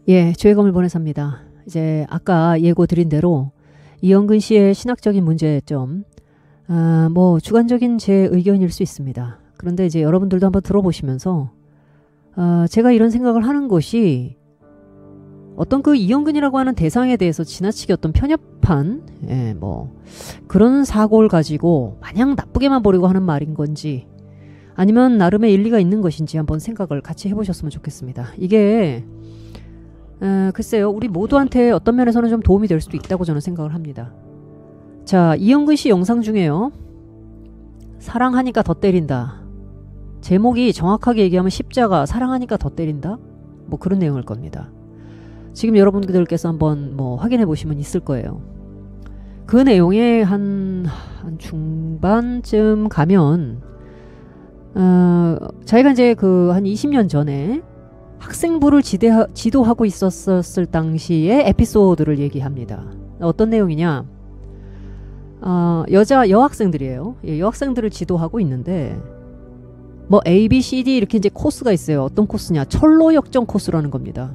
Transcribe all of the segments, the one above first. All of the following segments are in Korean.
예, 죄검을 보내삽니다. 이제 아까 예고 드린 대로 이영근 씨의 신학적인 문제점, 뭐 주관적인 제 의견일 수 있습니다. 그런데 이제 여러분들도 한번 들어보시면서 제가 이런 생각을 하는 것이 어떤 그 이영근이라고 하는 대상에 대해서 지나치게 어떤 편협한 뭐 그런 사고를 가지고 마냥 나쁘게만 보려고 하는 말인 건지 아니면 나름의 일리가 있는 것인지 한번 생각을 같이 해보셨으면 좋겠습니다. 이게 글쎄요, 우리 모두한테 어떤 면에서는 좀 도움이 될 수도 있다고 저는 생각을 합니다. 자, 이영근 씨 영상 중에요, 사랑하니까 더 때린다, 제목이 정확하게 얘기하면 십자가 사랑하니까 더 때린다, 뭐 그런 내용일 겁니다. 지금 여러분들께서 한번 뭐 확인해 보시면 있을 거예요. 그 내용에 한 중반쯤 가면 자기가 이제 그 한 20년 전에 학생부를 지도하고 있었을 당시의 에피소드를 얘기합니다. 어떤 내용이냐, 여학생들이에요. 예, 여학생들을 지도하고 있는데 뭐 A, B, C, D 이렇게 이제 코스가 있어요. 어떤 코스냐, 철로역정 코스라는 겁니다.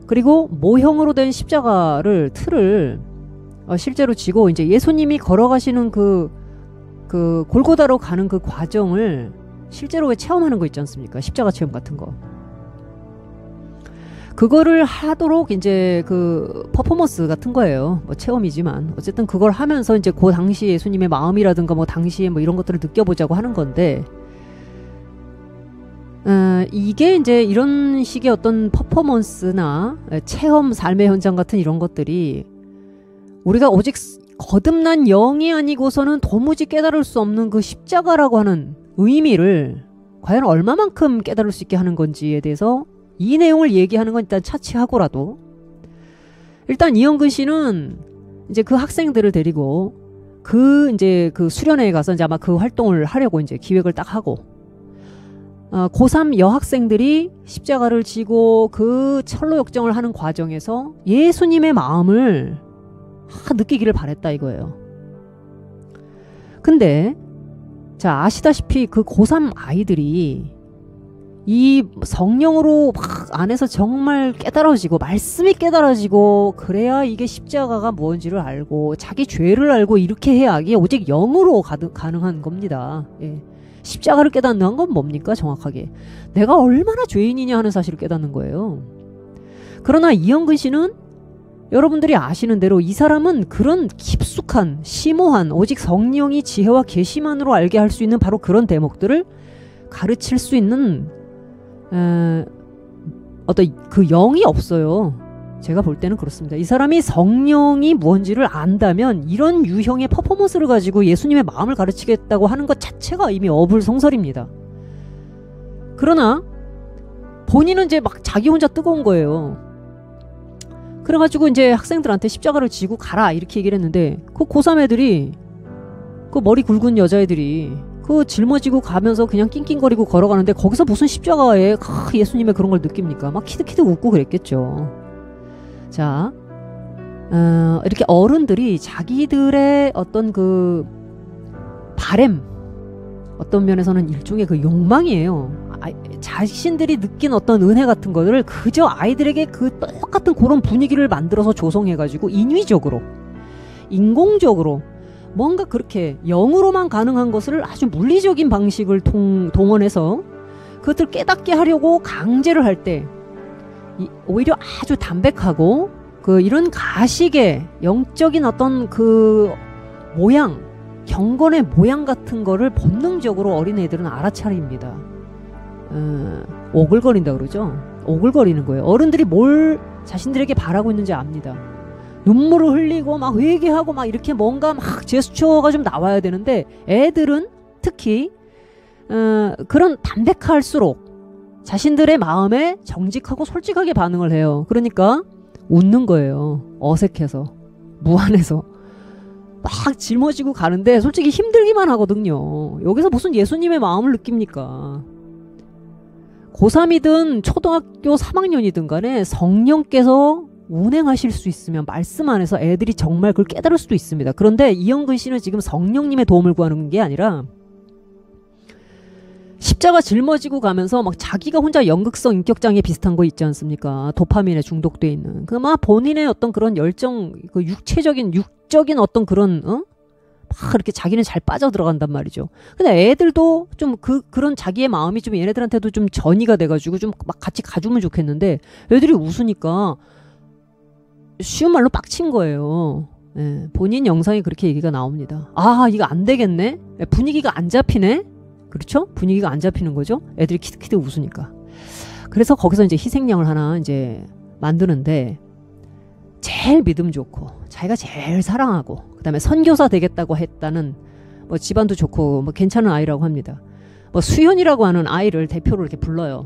그리고 모형으로 된 십자가를 틀을 실제로 지고 이제 예수님이 걸어가시는 그 골고다로 가는 그 과정을 실제로 왜 체험하는 거 있지 않습니까? 십자가 체험 같은 거. 그거를 하도록 이제 그 퍼포먼스 같은 거예요. 뭐 체험이지만 어쨌든 그걸 하면서 이제 그 당시 예수님의 마음이라든가 뭐 당시에 뭐 이런 것들을 느껴보자고 하는 건데, 이게 이제 이런 식의 어떤 퍼포먼스나 체험, 삶의 현장 같은 이런 것들이 우리가 오직 거듭난 영이 아니고서는 도무지 깨달을 수 없는 그 십자가라고 하는 의미를 과연 얼마만큼 깨달을 수 있게 하는 건지에 대해서 이 내용을 얘기하는 건 일단 차치하고라도, 일단 이영근 씨는 이제 그 학생들을 데리고 이제 그 수련회에 가서 이제 아마 그 활동을 하려고 이제 기획을 딱 하고, 고3 여학생들이 십자가를 지고 그 철로 역정을 하는 과정에서 예수님의 마음을 느끼기를 바랬다 이거예요. 근데 자, 아시다시피 그 고3 아이들이 이 성령으로 막 안에서 정말 깨달아지고 말씀이 깨달아지고 그래야 이게 십자가가 뭔지를 알고 자기 죄를 알고 이렇게 해야 이게 오직 영으로 가능한 겁니다. 예. 십자가를 깨닫는 건 뭡니까? 정확하게 내가 얼마나 죄인이냐 하는 사실을 깨닫는 거예요. 그러나 이영근 씨는 여러분들이 아시는 대로 이 사람은 그런 깊숙한 심오한 오직 성령이 지혜와 계시만으로 알게 할 수 있는 바로 그런 대목들을 가르칠 수 있는 어떤 그 영이 없어요. 제가 볼 때는 그렇습니다. 이 사람이 성령이 뭔지를 안다면 이런 유형의 퍼포먼스를 가지고 예수님의 마음을 가르치겠다고 하는 것 자체가 이미 어불성설입니다. 그러나 본인은 이제 막 자기 혼자 뜨거운 거예요. 그래가지고 이제 학생들한테 십자가를 지고 가라 이렇게 얘기를 했는데 그 고3 애들이, 그 머리 굵은 여자애들이 그 짊어지고 가면서 그냥 낑낑거리고 걸어가는데 거기서 무슨 십자가에 예수님의 그런 걸 느낍니까? 막 키득키득 웃고 그랬겠죠. 자, 이렇게 어른들이 자기들의 어떤 그 바램, 어떤 면에서는 일종의 그 욕망이에요. 자신들이 느낀 어떤 은혜 같은 거를 그저 아이들에게 그 똑같은 그런 분위기를 만들어서 조성해가지고 인위적으로, 인공적으로 뭔가 그렇게 영으로만 가능한 것을 아주 물리적인 방식을 동원해서 그것을 깨닫게 하려고 강제를 할 때 오히려 아주 담백하고 그 이런 가식의 영적인 어떤 그 모양, 경건의 모양 같은 거를 본능적으로 어린애들은 알아차립니다. 오글거린다 그러죠. 오글거리는 거예요. 어른들이 뭘 자신들에게 바라고 있는지 압니다. 눈물을 흘리고 막 회개하고 막 이렇게 뭔가 막 제스처가 좀 나와야 되는데 애들은 특히 그런 담백할수록 자신들의 마음에 정직하고 솔직하게 반응을 해요. 그러니까 웃는 거예요. 어색해서, 무안해서 막 짊어지고 가는데 솔직히 힘들기만 하거든요. 여기서 무슨 예수님의 마음을 느낍니까? 고3이든 초등학교 3학년이든 간에 성령께서 운행하실 수 있으면 말씀 안에서 애들이 정말 그걸 깨달을 수도 있습니다. 그런데 이영근 씨는 지금 성령님의 도움을 구하는 게 아니라 십자가 짊어지고 가면서 막 자기가 혼자 연극성 인격장애 비슷한 거 있지 않습니까? 도파민에 중독돼 있는. 그 막 본인의 어떤 그런 열정, 그 육적인 어떤 그런, 막 이렇게 자기는 잘 빠져 들어간단 말이죠. 근데 애들도 좀 그런 자기의 마음이 좀 얘네들한테도 좀 전이가 돼가지고 좀 막 같이 가주면 좋겠는데 애들이 웃으니까 쉬운 말로 빡친 거예요. 예, 본인 영상에 그렇게 얘기가 나옵니다. 아, 이거 안 되겠네? 분위기가 안 잡히네? 그렇죠? 분위기가 안 잡히는 거죠? 애들이 키득키득 웃으니까. 그래서 거기서 이제 희생양을 하나 이제 만드는데 제일 믿음 좋고 자기가 제일 사랑하고 그다음에 선교사 되겠다고 했다는 뭐 집안도 좋고 뭐 괜찮은 아이라고 합니다. 뭐 수연이라고 하는 아이를 대표로 이렇게 불러요.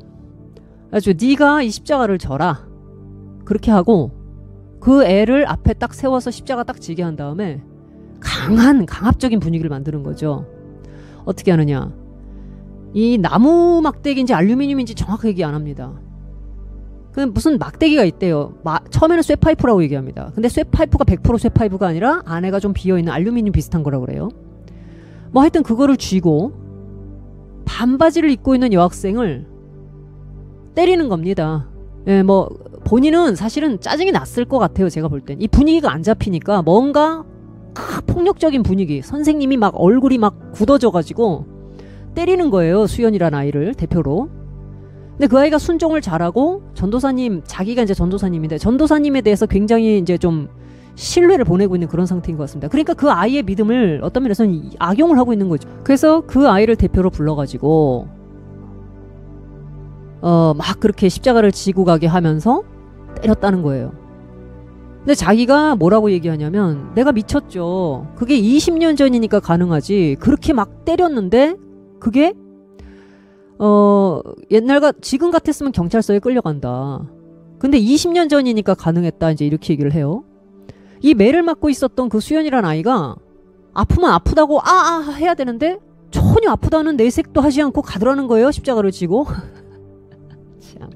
아주 네가 이 십자가를 져라. 그렇게 하고 그 애를 앞에 딱 세워서 십자가 딱 지게 한 다음에 강압적인 분위기를 만드는 거죠. 어떻게 하느냐. 이 나무 막대기인지 알루미늄인지 정확하게 얘기 안 합니다. 그 무슨 막대기가 있대요. 처음에는 쇠파이프라고 얘기합니다. 근데 쇠파이프가 100% 쇠파이프가 아니라 안에가 좀 비어있는 알루미늄 비슷한 거라고 그래요. 뭐 하여튼 그거를 쥐고 반바지를 입고 있는 여학생을 때리는 겁니다. 예, 뭐 본인은 사실은 짜증이 났을 것 같아요. 제가 볼 땐. 이 분위기가 안 잡히니까 뭔가 폭력적인 분위기. 선생님이 막 얼굴이 막 굳어져가지고 때리는 거예요. 수연이라는 아이를 대표로. 근데 그 아이가 순종을 잘하고 전도사님, 자기가 이제 전도사님인데 전도사님에 대해서 굉장히 이제 좀 신뢰를 보내고 있는 그런 상태인 것 같습니다. 그러니까 그 아이의 믿음을 어떤 면에서는 악용을 하고 있는 거죠. 그래서 그 아이를 대표로 불러가지고 막 그렇게 십자가를 지고 가게 하면서 때렸다는 거예요. 근데 자기가 뭐라고 얘기하냐면 내가 미쳤죠. 그게 20년 전이니까 가능하지. 그렇게 막 때렸는데 그게 지금 같았으면 경찰서에 끌려간다. 근데 20년 전이니까 가능했다. 이제 이렇게 얘기를 해요. 이 매를 맞고 있었던 그 수연이란 아이가 아프면 아프다고 해야 되는데 전혀 아프다는 내색도 하지 않고 가더라는 거예요. 십자가를 지고. 참.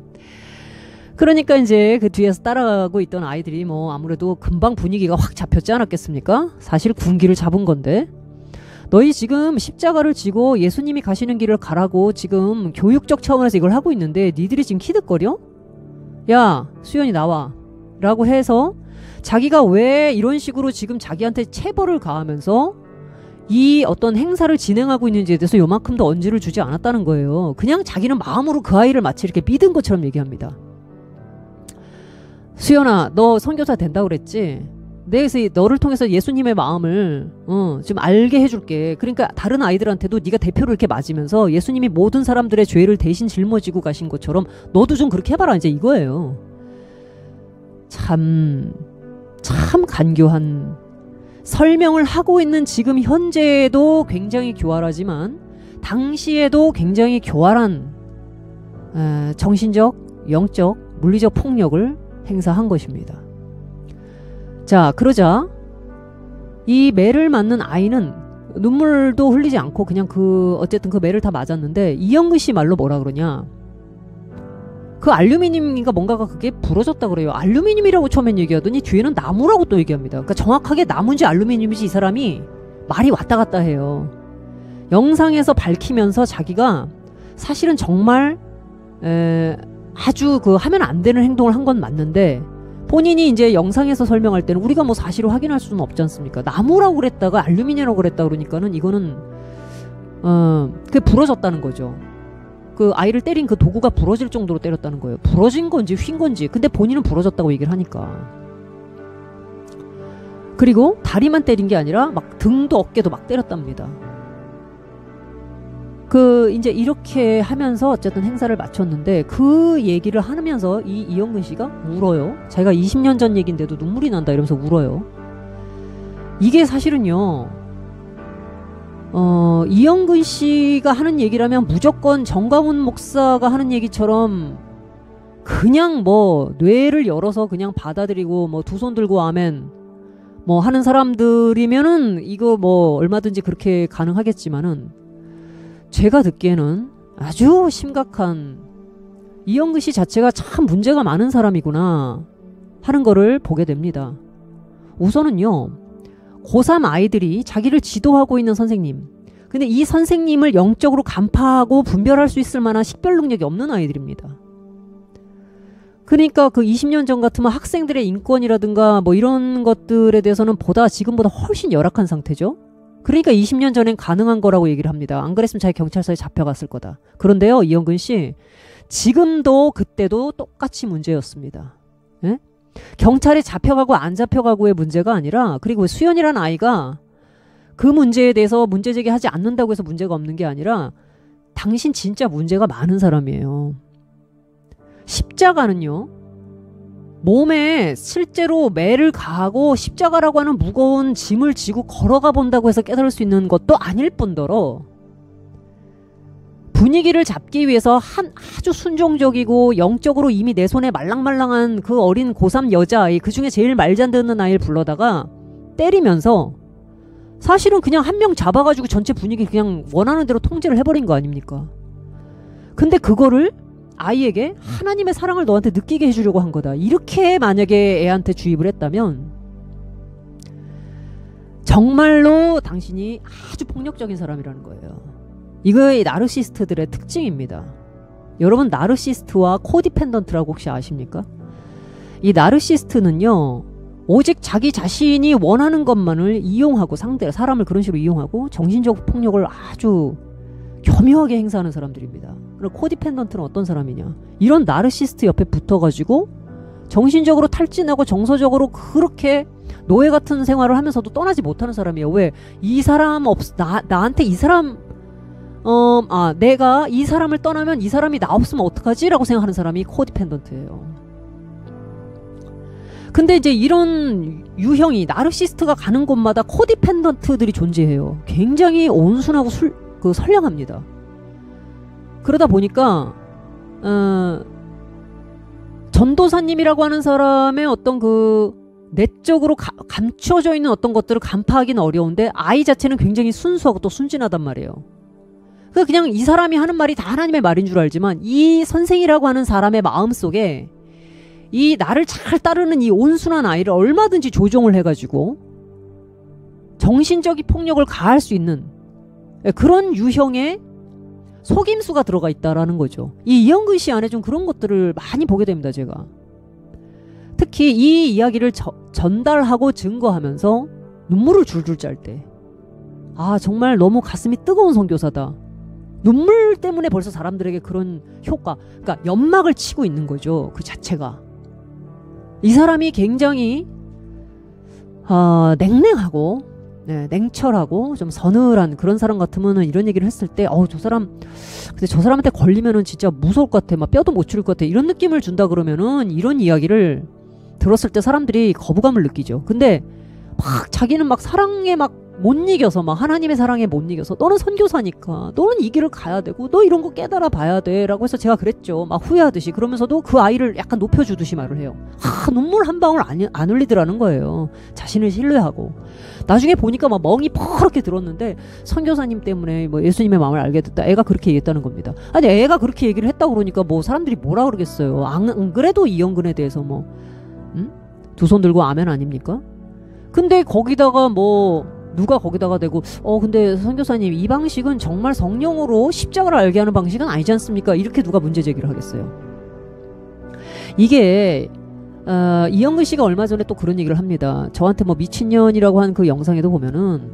그러니까 이제 그 뒤에서 따라가고 있던 아이들이 뭐 아무래도 금방 분위기가 확 잡혔지 않았겠습니까? 사실 군기를 잡은 건데. 너희 지금 십자가를 지고 예수님이 가시는 길을 가라고 지금 교육적 차원에서 이걸 하고 있는데 니들이 지금 키득거려? 야, 수연이 나와. 라고 해서 자기가 왜 이런 식으로 지금 자기한테 체벌을 가하면서 이 어떤 행사를 진행하고 있는지에 대해서 요만큼도 언지를 주지 않았다는 거예요. 그냥 자기는 마음으로 그 아이를 마치 이렇게 믿은 것처럼 얘기합니다. 수연아, 너 선교사 된다고 그랬지? 내가 너를 통해서 예수님의 마음을 좀 알게 해줄게. 그러니까 다른 아이들한테도 네가 대표를 이렇게 맞으면서 예수님이 모든 사람들의 죄를 대신 짊어지고 가신 것처럼 너도 좀 그렇게 해봐라. 이제 이거예요. 참 간교한 설명을 하고 있는 지금 현재에도 굉장히 교활하지만 당시에도 굉장히 교활한 정신적, 영적, 물리적 폭력을 행사한 것입니다. 자, 그러자 이 매를 맞는 아이는 눈물도 흘리지 않고 그냥 어쨌든 그 매를 다 맞았는데 이영근 씨 말로 뭐라 그러냐. 그 알루미늄인가 뭔가가 그게 부러졌다 그래요. 알루미늄이라고 처음엔 얘기하더니 뒤에는 나무라고 또 얘기합니다. 그러니까 정확하게 나무인지 알루미늄인지 이 사람이 말이 왔다 갔다 해요. 영상에서 밝히면서 자기가 사실은 정말 아주 하면 안 되는 행동을 한 건 맞는데 본인이 이제 영상에서 설명할 때는 우리가 뭐 사실을 확인할 수는 없지 않습니까? 나무라고 그랬다가 알루미늄이라고 그랬다 그러니까는 이거는 그게 부러졌다는 거죠. 그 아이를 때린 그 도구가 부러질 정도로 때렸다는 거예요. 부러진 건지 휜 건지. 근데 본인은 부러졌다고 얘기를 하니까. 그리고 다리만 때린 게 아니라 막 등도 어깨도 막 때렸답니다. 이제 이렇게 하면서 어쨌든 행사를 마쳤는데 그 얘기를 하면서 이영근 씨가 울어요. 자기가 20년 전 얘기인데도 눈물이 난다 이러면서 울어요. 이게 사실은요. 이영근 씨가 하는 얘기라면 무조건 정광훈 목사가 하는 얘기처럼 그냥 뭐 뇌를 열어서 그냥 받아들이고 뭐 두 손 들고 아멘 뭐 하는 사람들이면은 이거 뭐 얼마든지 그렇게 가능하겠지만은 제가 듣기에는 아주 심각한 이영근 씨 자체가 참 문제가 많은 사람이구나 하는 거를 보게 됩니다. 우선은요. 고3 아이들이 자기를 지도하고 있는 선생님 근데 이 선생님을 영적으로 간파하고 분별할 수 있을 만한 식별 능력이 없는 아이들입니다. 그러니까 그 20년 전 같으면 학생들의 인권이라든가 뭐 이런 것들에 대해서는 지금보다 훨씬 열악한 상태죠. 그러니까 20년 전엔 가능한 거라고 얘기를 합니다. 안 그랬으면 자기 경찰서에 잡혀갔을 거다. 그런데요, 이영근 씨, 지금도 그때도 똑같이 문제였습니다. 예? 경찰에 잡혀가고 안 잡혀가고의 문제가 아니라, 그리고 수연이라는 아이가 그 문제에 대해서 문제 제기하지 않는다고 해서 문제가 없는 게 아니라 당신 진짜 문제가 많은 사람이에요. 십자가는요, 몸에 실제로 매를 가하고 십자가라고 하는 무거운 짐을 지고 걸어가 본다고 해서 깨달을 수 있는 것도 아닐 뿐더러 분위기를 잡기 위해서 아주 순종적이고 영적으로 이미 내 손에 말랑말랑한 그 어린 고3 여자아이, 그 중에 제일 말 잘 듣는 아이를 불러다가 때리면서 사실은 그냥 한 명 잡아가지고 전체 분위기 그냥 원하는 대로 통제를 해버린 거 아닙니까? 근데 그거를 아이에게 하나님의 사랑을 너한테 느끼게 해주려고 한 거다. 이렇게 만약에 애한테 주입을 했다면 정말로 당신이 아주 폭력적인 사람이라는 거예요. 이거 나르시스트들의 특징입니다. 여러분, 나르시스트와 코디펜던트라고 혹시 아십니까? 이 나르시스트는요, 오직 자기 자신이 원하는 것만을 이용하고 사람을 그런 식으로 이용하고 정신적 폭력을 아주 교묘하게 행사하는 사람들입니다. 그럼 코디펜던트는 어떤 사람이냐? 이런 나르시스트 옆에 붙어가지고 정신적으로 탈진하고 정서적으로 그렇게 노예 같은 생활을 하면서도 떠나지 못하는 사람이에요. 왜? 이 사람 나한테 이 사람 내가 이 사람을 떠나면 이 사람이 나 없으면 어떡하지? 라고 생각하는 사람이 코디펜던트예요. 근데 이제 이런 유형이 나르시스트가 가는 곳마다 코디펜던트들이 존재해요. 굉장히 온순하고 선량합니다. 그러다 보니까 전도사님이라고 하는 사람의 어떤 그 내적으로 감춰져 있는 어떤 것들을 간파하기는 어려운데 아이 자체는 굉장히 순수하고 또 순진하단 말이에요. 그냥 이 사람이 하는 말이 다 하나님의 말인 줄 알지만 이 선생이라고 하는 사람의 마음속에 이 나를 잘 따르는 이 온순한 아이를 얼마든지 조종을 해가지고 정신적인 폭력을 가할 수 있는 그런 유형의 속임수가 들어가 있다라는 거죠. 이 이영근 씨 안에 좀 그런 것들을 많이 보게 됩니다, 제가. 특히 이 이야기를 전달하고 증거하면서 눈물을 줄줄 짤 때, 정말 너무 가슴이 뜨거운 선교사다. 눈물 때문에 벌써 사람들에게 그런 효과, 그러니까 연막을 치고 있는 거죠. 그 자체가. 이 사람이 굉장히 냉랭하고 냉철하고 좀 서늘한 그런 사람 같으면 이런 얘기를 했을 때 저 사람한테 걸리면은 진짜 무서울 것 같아, 막 뼈도 못 추릴 것 같아, 이런 느낌을 준다 그러면은 이런 이야기를 들었을 때 사람들이 거부감을 느끼죠. 근데 막 자기는 막 사랑에 막 못 이겨서, 막 하나님의 사랑에 못 이겨서, 너는 선교사니까 너는 이 길을 가야 되고 너 이런 거 깨달아 봐야 돼 라고 해서 제가 그랬죠. 막 후회하듯이. 그러면서도 그 아이를 약간 높여주듯이 말을 해요. 눈물 한 방울 안 흘리더라는 거예요. 자신을 신뢰하고. 나중에 보니까 막 멍이 퍼렇게 들었는데 선교사님 때문에 뭐 예수님의 마음을 알게 됐다, 애가 그렇게 얘기했다는 겁니다. 아니, 애가 그렇게 얘기를 했다고 그러니까 뭐 사람들이 뭐라 그러겠어요. 안 그래도 이영근에 대해서 두 손 들고 아멘 아닙니까? 근데 거기다가 누가 거기다가 대고 근데 선교사님, 이 방식은 정말 성령으로 십자가를 알게 하는 방식은 아니지 않습니까? 이렇게 누가 문제 제기를 하겠어요. 이게 이영근 씨가 얼마 전에 또 그런 얘기를 합니다. 저한테 미친년이라고 한 그 영상에도 보면은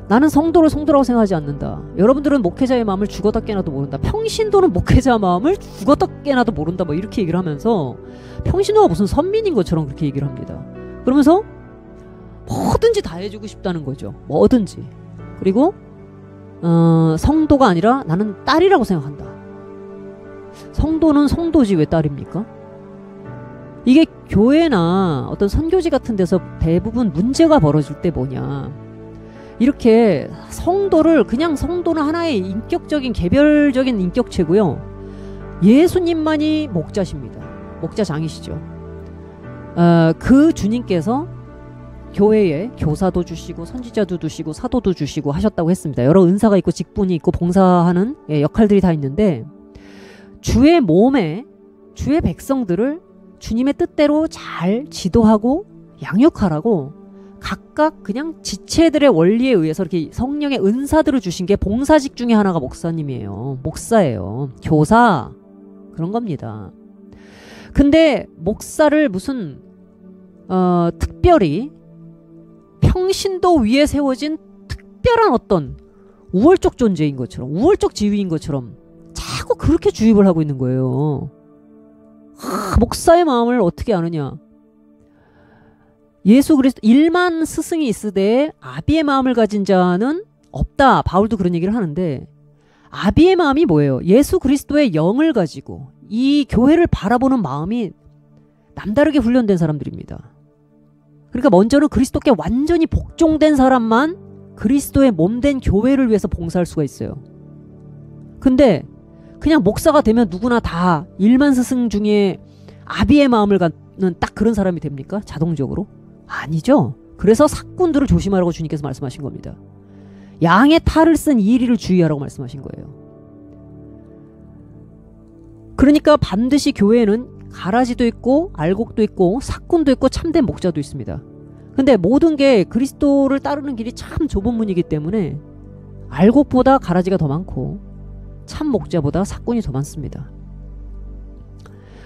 나는 성도를 성도라고 생각하지 않는다. 여러분들은 목회자의 마음을 죽었다 깨나도 모른다. 평신도는 목회자 마음을 죽었다 깨나도 모른다. 이렇게 얘기를 하면서 평신도가 무슨 선민인 것처럼 그렇게 얘기를 합니다. 그러면서 뭐든지 다 해주고 싶다는 거죠. 뭐든지. 그리고 성도가 아니라 나는 딸이라고 생각한다. 성도는 성도지 왜 딸입니까? 이게 교회나 어떤 선교지 같은 데서 대부분 문제가 벌어질 때 뭐냐, 이렇게 성도를 그냥 성도는 하나의 인격적인 개별적인 인격체고요, 예수님만이 목자십니다. 목자장이시죠. 그 주님께서 교회에 교사도 주시고 선지자도 주시고 사도도 주시고 하셨다고 했습니다. 여러 은사가 있고 직분이 있고 봉사하는 역할들이 다 있는데, 주의 몸에 주의 백성들을 주님의 뜻대로 잘 지도하고 양육하라고 각각 그냥 지체들의 원리에 의해서 이렇게 성령의 은사들을 주신 게 봉사직 중에 하나가 목사님이에요. 목사예요. 교사 그런 겁니다. 근데 목사를 무슨 특별히 평신도 위에 세워진 특별한 어떤 우월적 존재인 것처럼, 우월적 지위인 것처럼 자꾸 그렇게 주입을 하고 있는 거예요. 목사의 마음을 어떻게 아느냐? 예수 그리스도 일만 스승이 있으되 아비의 마음을 가진 자는 없다. 바울도 그런 얘기를 하는데, 아비의 마음이 뭐예요? 예수 그리스도의 영을 가지고 이 교회를 바라보는 마음이 남다르게 훈련된 사람들입니다. 그러니까 먼저는 그리스도께 완전히 복종된 사람만 그리스도의 몸된 교회를 위해서 봉사할 수가 있어요. 근데 그냥 목사가 되면 누구나 다 일만 스승 중에 아비의 마음을 갖는 딱 그런 사람이 됩니까? 자동적으로? 아니죠. 그래서 사꾼들을 조심하라고 주님께서 말씀하신 겁니다. 양의 탈을 쓴 이리를 주의하라고 말씀하신 거예요. 그러니까 반드시 교회에는 가라지도 있고 알곡도 있고 사꾼도 있고 참된 목자도 있습니다. 근데 모든 게 그리스도를 따르는 길이 참 좁은 문이기 때문에 알곡보다 가라지가 더 많고 참 목자보다 사꾼이 더 많습니다.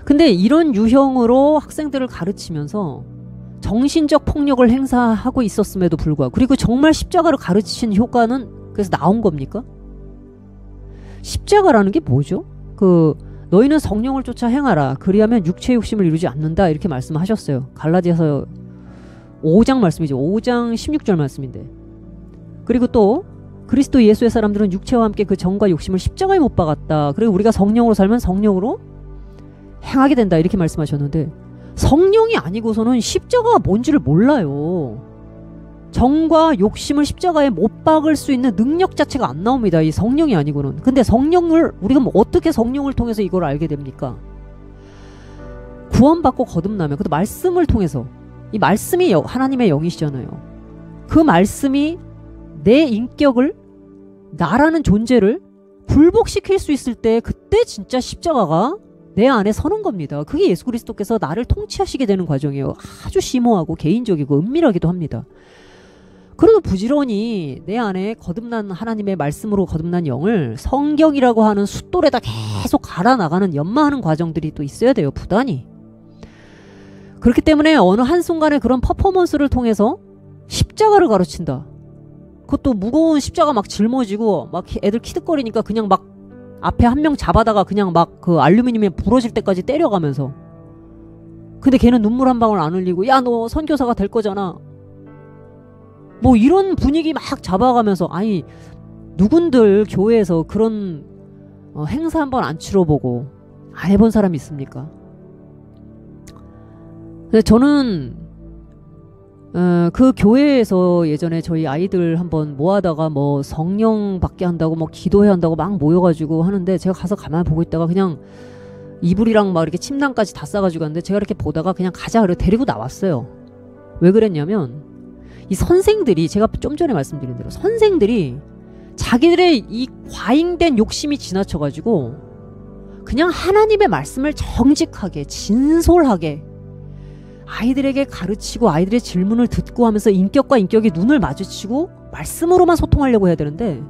근데 이런 유형으로 학생들을 가르치면서 정신적 폭력을 행사하고 있었음에도 불구하고, 그리고 정말 십자가를 가르치신 효과는 그래서 나온 겁니까? 십자가라는 게 뭐죠? 너희는 성령을 쫓아 행하라. 그리하면 육체의 욕심을 이루지 않는다. 이렇게 말씀하셨어요. 갈라디아서 5장 말씀이죠. 5장 16절 말씀인데. 그리고 또 그리스도 예수의 사람들은 육체와 함께 그 정과 욕심을 십자가에 못 박았다. 그리고 우리가 성령으로 살면 성령으로 행하게 된다. 이렇게 말씀하셨는데, 성령이 아니고서는 십자가가 뭔지를 몰라요. 정과 욕심을 십자가에 못 박을 수 있는 능력 자체가 안 나옵니다. 이 성령이 아니고는. 근데 성령을 우리가 뭐 어떻게 성령을 통해서 이걸 알게 됩니까? 구원받고 거듭나면, 그것도 말씀을 통해서, 이 말씀이 하나님의 영이시잖아요. 그 말씀이 내 인격을, 나라는 존재를 굴복시킬 수 있을 때, 그때 진짜 십자가가 내 안에 서는 겁니다. 그게 예수 그리스도께서 나를 통치하시게 되는 과정이에요. 아주 심오하고 개인적이고 은밀하기도 합니다. 그래도 부지런히 내 안에 거듭난 하나님의 말씀으로 거듭난 영을 성경이라고 하는 숫돌에다 계속 갈아 나가는, 연마하는 과정들이 또 있어야 돼요. 부단히. 그렇기 때문에 어느 한순간에 그런 퍼포먼스를 통해서 십자가를 가르친다. 그것도 무거운 십자가 막 짊어지고 막 애들 키득거리니까 그냥 막 앞에 한 명 잡아다가 그냥 막 그 알루미늄에 부러질 때까지 때려가면서, 근데 걔는 눈물 한 방울 안 흘리고, 야 너 선교사가 될 거잖아, 뭐 이런 분위기 막 잡아가면서, 아니 누군들 교회에서 그런 행사 한번 안 치러보고 안 해본 사람이 있습니까? 근데 저는 그 교회에서 예전에 저희 아이들 한번 모아다가 뭐 성령 받게 한다고 뭐 기도해야 한다고 막 모여가지고 하는데, 제가 가서 가만히 보고 있다가 그냥 이불이랑 막 이렇게 침낭까지 다 싸가지고 갔는데, 제가 이렇게 보다가 그냥 가자 그래 데리고 나왔어요. 왜 그랬냐면, 이 선생들이, 제가 좀 전에 말씀드린 대로 선생들이 자기들의 이 과잉된 욕심이 지나쳐가지고 그냥 하나님의 말씀을 정직하게 진솔하게 아이들에게 가르치고 아이들의 질문을 듣고 하면서 인격과 인격이 눈을 마주치고 말씀으로만 소통하려고 해야 되는데,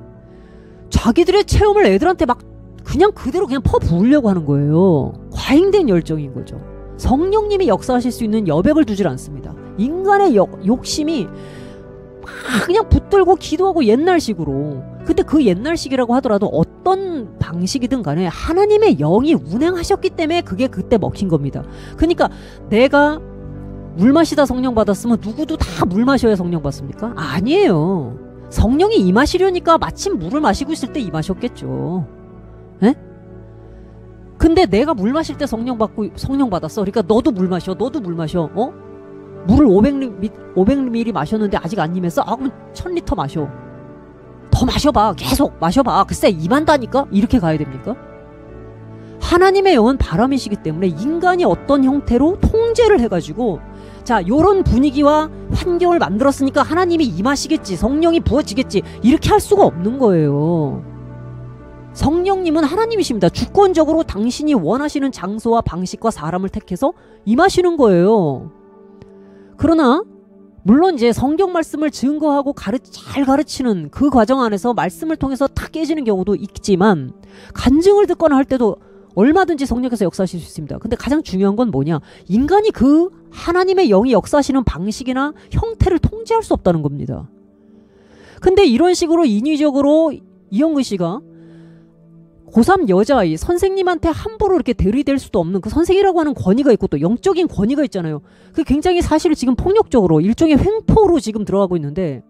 자기들의 체험을 애들한테 막 그냥 그대로 그냥 퍼부으려고 하는 거예요. 과잉된 열정인 거죠. 성령님이 역사하실 수 있는 여백을 두질 않습니다. 인간의 욕심이 막 그냥 붙들고 기도하고 옛날식으로. 근데 그 옛날식이라고 하더라도 어떤 방식이든 간에 하나님의 영이 운행하셨기 때문에 그게 그때 먹힌 겁니다. 그러니까 내가 물 마시다 성령 받았으면 누구도 다 물 마셔야 성령 받습니까? 아니에요. 성령이 임하시려니까 마침 물을 마시고 있을 때 임하셨겠죠. 에? 근데 내가 물 마실 때 성령 받았어. 그러니까 너도 물 마셔. 너도 물 마셔. 물을 500ml 마셨는데 아직 안 임했어? 아, 그럼 1000리터 마셔. 더 마셔봐. 계속 마셔봐. 글쎄 임한다니까? 이렇게 가야 됩니까? 하나님의 영은 바람이시기 때문에 인간이 어떤 형태로 통제를 해가지고, 자 요런 분위기와 환경을 만들었으니까 하나님이 임하시겠지, 성령이 부어지겠지, 이렇게 할 수가 없는 거예요. 성령님은 하나님이십니다. 주권적으로 당신이 원하시는 장소와 방식과 사람을 택해서 임하시는 거예요. 그러나 물론 이제 성경 말씀을 증거하고 잘 가르치는 그 과정 안에서 말씀을 통해서 다 깨지는 경우도 있지만 간증을 듣거나 할 때도 얼마든지 성령께서 역사하실 수 있습니다. 근데 가장 중요한 건 뭐냐? 인간이 그 하나님의 영이 역사하시는 방식이나 형태를 통제할 수 없다는 겁니다. 근데 이런 식으로 인위적으로 이영근 씨가 고3 여자아이 선생님한테 함부로 이렇게 들이댈 수도 없는 그 선생이라고 하는 권위가 있고 또 영적인 권위가 있잖아요. 그 굉장히 사실 지금 폭력적으로 일종의 횡포로 지금 들어가고 있는데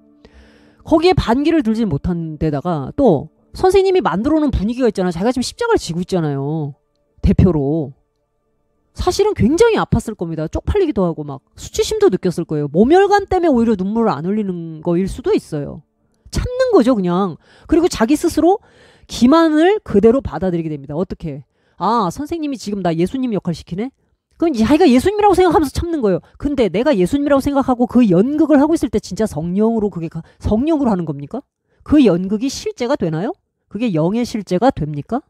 거기에 반기를 들지 못한 데다가 또 선생님이 만들어 놓은 분위기가 있잖아요. 자기가 지금 십자가를 지고 있잖아요. 대표로. 사실은 굉장히 아팠을 겁니다. 쪽팔리기도 하고 막 수치심도 느꼈을 거예요. 모멸감 때문에 오히려 눈물을 안 흘리는 거일 수도 있어요. 참는 거죠 그냥. 그리고 자기 스스로 기만을 그대로 받아들이게 됩니다. 어떻게? 아, 선생님이 지금 나 예수님 역할 시키네? 그건 자기가 예수님이라고 생각하면서 참는 거예요. 근데 내가 예수님이라고 생각하고 그 연극을 하고 있을 때 진짜 성령으로 성령으로 하는 겁니까? 그 연극이 실제가 되나요? 그게 영의 실제가 됩니까?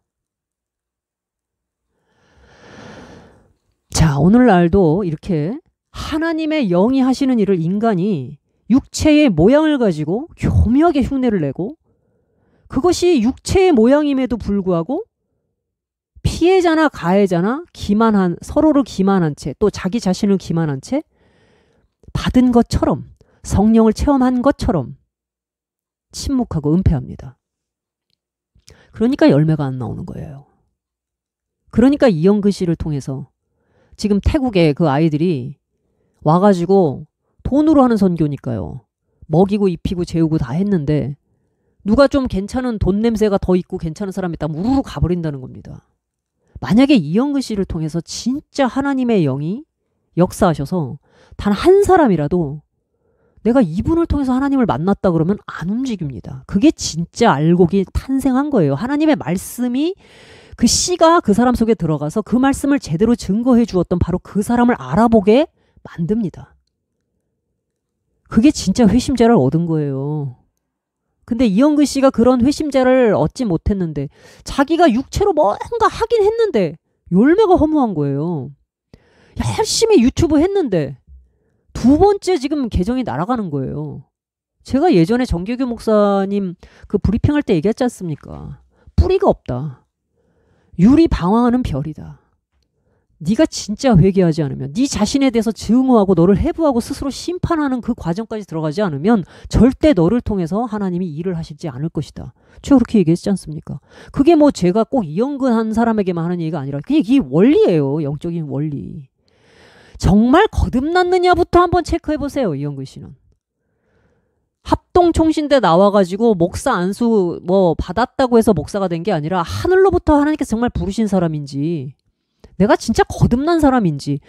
자, 오늘날도 이렇게 하나님의 영이 하시는 일을 인간이 육체의 모양을 가지고 교묘하게 흉내를 내고 그것이 육체의 모양임에도 불구하고 피해자나 가해자나 서로를 기만한 채 또 자기 자신을 기만한 채 받은 것처럼 성령을 체험한 것처럼 침묵하고 은폐합니다. 그러니까 열매가 안 나오는 거예요. 그러니까 이영근 씨를 통해서 지금 태국의 그 아이들이 와가지고 돈으로 하는 선교니까요. 먹이고 입히고 재우고 다 했는데 누가 좀 괜찮은 돈 냄새가 더 있고 괜찮은 사람이 있다면 우르르 가버린다는 겁니다. 만약에 이영근 씨를 통해서 진짜 하나님의 영이 역사하셔서 단 한 사람이라도 내가 이분을 통해서 하나님을 만났다 그러면 안 움직입니다. 그게 진짜 알곡이 탄생한 거예요. 하나님의 말씀이 그 씨가 그 사람 속에 들어가서 그 말씀을 제대로 증거해 주었던 바로 그 사람을 알아보게 만듭니다. 그게 진짜 회심자를 얻은 거예요. 근데 이영근 씨가 그런 회심자를 얻지 못했는데 자기가 육체로 뭔가 하긴 했는데 열매가 허무한 거예요. 열심히 유튜브 했는데 두 번째 지금 계정이 날아가는 거예요. 제가 예전에 정규교 목사님 그 브리핑할 때 얘기했지 않습니까? 뿌리가 없다. 유리 방황하는 별이다. 네가 진짜 회개하지 않으면 네 자신에 대해서 증오하고 너를 해부하고 스스로 심판하는 그 과정까지 들어가지 않으면 절대 너를 통해서 하나님이 일을 하시지 않을 것이다. 제가 그렇게 얘기했지 않습니까? 그게 뭐 제가 꼭 이영근 한 사람에게만 하는 얘기가 아니라 그냥 이게 원리예요. 영적인 원리. 정말 거듭났느냐부터 한번 체크해보세요. 이영근 씨는. 합동총신대 나와가지고 목사 안수 뭐 받았다고 해서 목사가 된 게 아니라 하늘로부터 하나님께서 정말 부르신 사람인지 내가 진짜 거듭난 사람인지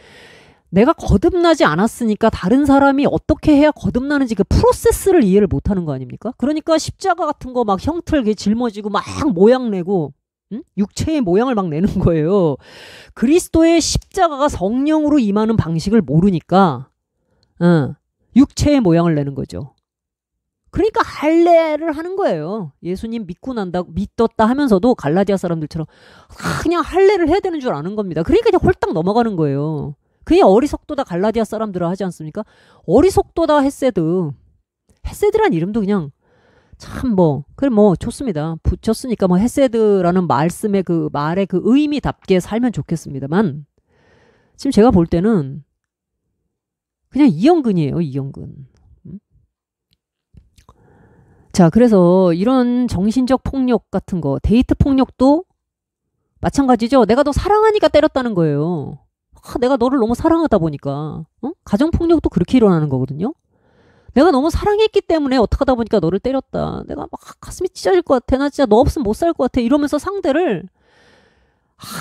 내가 거듭나지 않았으니까 다른 사람이 어떻게 해야 거듭나는지 그 프로세스를 이해를 못하는 거 아닙니까? 그러니까 십자가 같은 거 막 형틀 짊어지고 막 모양 내고 육체의 모양을 막 내는 거예요. 그리스도의 십자가가 성령으로 임하는 방식을 모르니까 육체의 모양을 내는 거죠. 그러니까 할례를 하는 거예요. 예수님 믿었다 하면서도 갈라디아 사람들처럼 그냥 할례를 해야 되는 줄 아는 겁니다. 그러니까 그냥 홀딱 넘어가는 거예요. 그게 어리석도다 갈라디아 사람들은 하지 않습니까? 어리석도다 헤세드란 이름도 그냥 참 그래 좋습니다. 붙였으니까 헤세드라는 말씀의 그 말의 그 의미답게 살면 좋겠습니다만 지금 제가 볼 때는 그냥 이영근이에요. 이영근. 자, 그래서 이런 정신적 폭력 같은 거, 데이트 폭력도 마찬가지죠. 내가 너 사랑하니까 때렸다는 거예요. 내가 너를 너무 사랑하다 보니까. 가정 폭력도 그렇게 일어나는 거거든요. 내가 너무 사랑했기 때문에 어떻게 하다 보니까 너를 때렸다. 내가 막 가슴이 찢어질 것 같아. 나 진짜 너 없으면 못 살 것 같아. 이러면서 상대를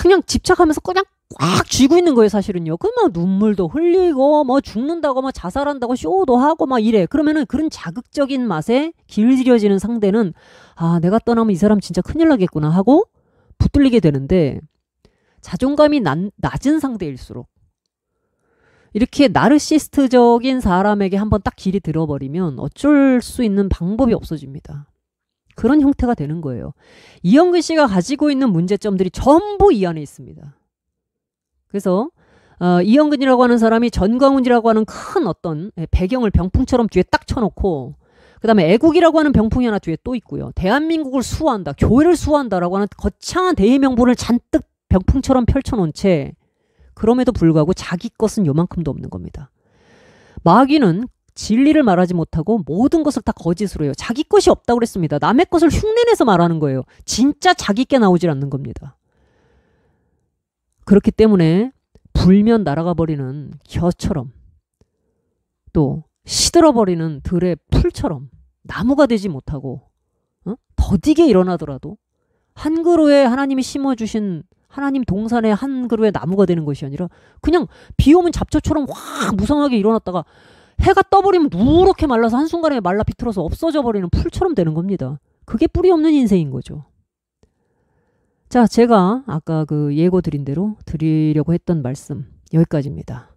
그냥 집착하면서 그냥 꽉 쥐고 있는 거예요, 사실은요. 그러면 눈물도 흘리고 죽는다고 자살한다고 쇼도 하고 이래. 그러면은 그런 자극적인 맛에 길들여지는 상대는 내가 떠나면 이 사람 진짜 큰일 나겠구나 하고 붙들리게 되는데 자존감이 낮은 상대일수록 이렇게 나르시스트적인 사람에게 한번 딱 길이 들어버리면 어쩔 수 있는 방법이 없어집니다. 그런 형태가 되는 거예요. 이영근 씨가 가지고 있는 문제점들이 전부 이 안에 있습니다. 그래서 이영근이라고 하는 사람이 전광훈이라고 하는 큰 어떤 배경을 병풍처럼 뒤에 딱 쳐놓고 그 다음에 애국이라고 하는 병풍이 하나 뒤에 또 있고요. 대한민국을 수호한다, 교회를 수호한다라고 하는 거창한 대의 명분을 잔뜩 병풍처럼 펼쳐놓은 채 그럼에도 불구하고 자기 것은 요만큼도 없는 겁니다. 마귀는 진리를 말하지 못하고 모든 것을 다 거짓으로 해요. 자기 것이 없다고 그랬습니다. 남의 것을 흉내내서 말하는 거예요. 진짜 자기 게 나오질 않는 겁니다. 그렇기 때문에 불면 날아가 버리는 겨처럼 또 시들어버리는 들의 풀처럼 나무가 되지 못하고 더디게 일어나더라도 한 그루에 하나님이 심어주신 하나님 동산의 한 그루의 나무가 되는 것이 아니라 그냥 비 오면 잡초처럼 확 무성하게 일어났다가 해가 떠버리면 누렇게 말라서 한순간에 말라 비틀어서 없어져 버리는 풀처럼 되는 겁니다. 그게 뿌리 없는 인생인 거죠. 자, 제가 아까 그 예고 드린 대로 드리려고 했던 말씀 여기까지입니다.